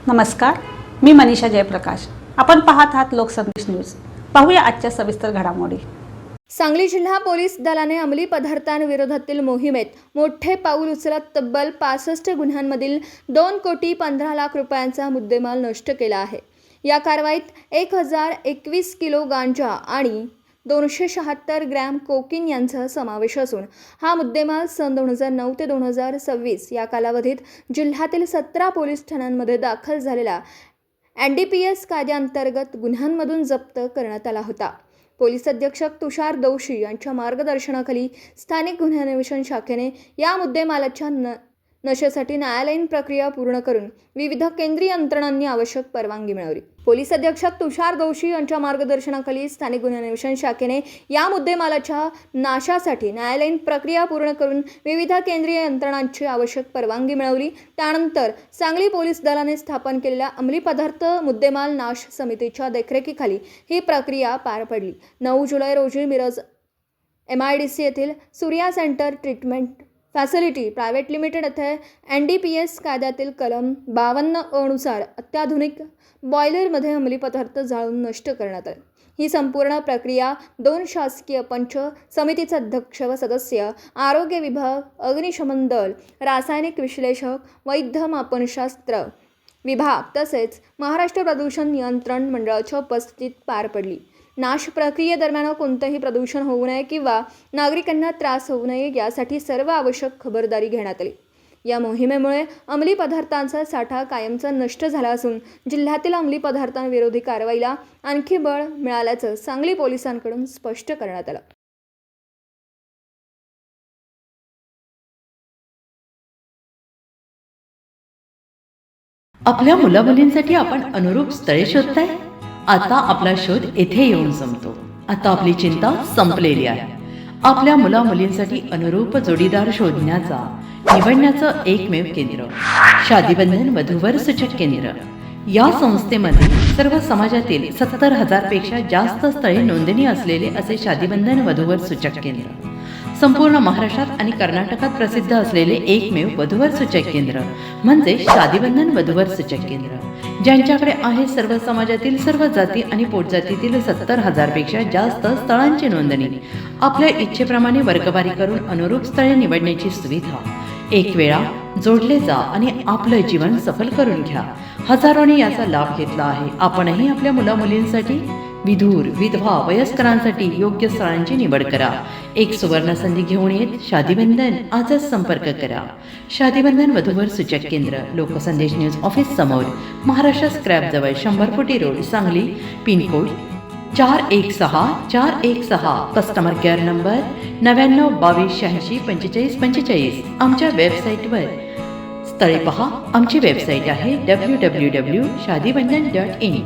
नमस्कार, मी मनीषा जयप्रकाश. आपण पाहत आहात लोकसंदेश न्यूज. पाहूया आजच्या सविस्तर घडामोडी. सांगली जिल्हा पोलीस दलाने अंमली पदार्थांविरोधातील मोहिमेत मोठे पाऊल उचलत तब्बल 65 गुन्ह्यांमधील 2,15,00,000 रुपयांचा मुद्देमाल नष्ट केला आहे. या कारवाईत 1021 किलो गांजा आणि 276 ग्रॅम कोकीन यांचा समावेश असून हा मुद्देमाल सन 2009 ते 2026 या कालावधीत जिल्ह्यातील 17 पोलीस ठाण्यांमध्ये दाखल झालेल्या NDPS कायद्याअंतर्गत गुन्ह्यांमधून जप्त करण्यात आला होता. पोलीस अधीक्षक तुषार दोशी यांच्या मार्गदर्शनाखाली स्थानिक गुन्हे अन्वेषण शाखेने या मुद्देमालाच्या नशेसाठी न्यायालयीन प्रक्रिया पूर्ण करून विविध केंद्रीय यंत्रणांनी आवश्यक परवानगी मिळवली. पोलीस अधीक्षक तुषार दोशी यांच्या मार्गदर्शनाखाली स्थानिक गुन्हे अन्वेषण शाखेने या मुद्देमालाच्या नाशासाठी न्यायालयीन प्रक्रिया पूर्ण करून विविध केंद्रीय यंत्रणांची आवश्यक परवानगी मिळवली. त्यानंतर सांगली पोलीस दलाने स्थापन केलेल्या अंमली पदार्थ मुद्देमाल नाश समितीच्या देखरेखीखाली ही प्रक्रिया पार पडली. 9 जुलै रोजी मिरज MIDC येथील Surya centre treatment facility private limited येथे NDPS कायद्यातील कलम 52 नुसार अत्याधुनिक बॉयलरमध्ये अंमली पदार्थ जाळून नष्ट करण्यात आले. ही संपूर्ण प्रक्रिया 2 शासकीय पंच, समितीचे अध्यक्ष व सदस्य, आरोग्य विभाग, अग्निशमन दल, रासायनिक विश्लेषक, वैद्य मापनशास्त्र विभाग तसेच महाराष्ट्र प्रदूषण नियंत्रण मंडळाच्या उपस्थितीत पार पडली. नाश प्रक्रियेदरम्यान कोणतेही प्रदूषण होऊ नये किंवा नागरिकांना त्रास होऊ नये यासाठी सर्व आवश्यक खबरदारी घेण्यात आली. या मोहिमेमुळे अंमली पदार्थांचा साठा कायमचा नष्ट झाला असून जिल्ह्यातील अंमली पदार्थांविरोधी कारवाईला आणखी बळ मिळाल्याचं सांगली पोलिसांकडून स्पष्ट करण्यात आलं. आपल्या मुलामुलींसाठी आपण अनुरूप स्थळे शोधताय? आता आपला शोध येथे येऊन संपतो. आता आपली चिंता संपलेली आहे. आपल्या मुलामुलींसाठी अनुरूप जोडीदार शोधण्याचा निवडण्याचं एकमेव केंद्र शादीबंधन वधूवर सूचक केंद्र. या संस्थेमध्ये सर्व समाजातील 70,000 पेक्षा जास्त स्थळे नोंदणी असलेले असे शादीबंधन वधूवर सूचक केंद्र. संपूर्ण महाराष्ट्रात आणि कर्नाटकात प्रसिद्ध असलेले एकमेव वधूवर सूचक केंद्र म्हणजे शादीबंधन वधूवर सूचक केंद्र, ज्यांच्याकडे आहे सर्व समाजातील सर्व जाती आणि पोटजातीतील 70,000 पेक्षा जास्त स्थळांची नोंदणी. आपल्या इच्छेप्रमाणे वर्गवारी करून अनुरूप स्थळे निवडण्याची सुविधा. एक वेळा जोडले जा आणि आपलं जीवन सफल करून घ्या. हजारोंनी याचा लाभ घेतला आहे. आपणही आपल्या मुलामुलींसाठी, विधूर, विधवा, वयस्करांसाठी योग्य स्थळांची निवड करा. एक सुवर्ण संधी घेऊन येत शादीबंधन आजच संपर्क करा. शादीबंधन वधूवर सूचक केंद्र, लोकसंदेश न्यूज ऑफिस समोर, महाराष्ट्र स्क्रॅप जवळ, 100 फुटी road, Sangli. Pincode 416-416. Customer care number 99-22-86-45-45. आमच्या वेबसाईटवर स्थळे पहा. आमची वेबसाईट आहे www.shadibandhan.in.